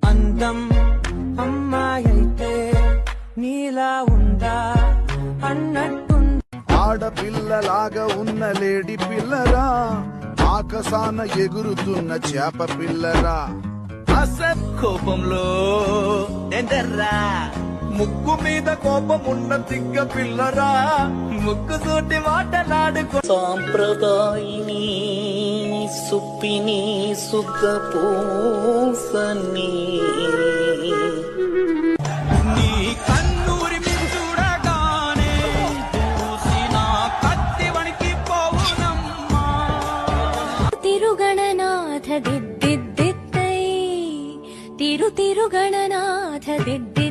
అందం అమ్మాయైతే నీలా ఉందా అన్నట్టు ఆడపిల్లలాగా ఉన్న లేడి పిల్లరా, ఆకాశాన ఎగురుతున్న చేప పిల్లరా. అసత్ కోపంలో ఎందర్రా, ముక్కు మీద కోపం ఉన్న తిక్క పిల్లరా, ముక్కు సూటి మాటలాడుకో. సాంప్రదాయిని సుప్పిని సుగ్గ పూసని నీ కన్నూరి మీద చూడగానే చూసిన కత్తి వణికి పోవునమ్మా. తిరుగణనాథ దిద్దిద్దై తిరుగణనాథ దిద్ది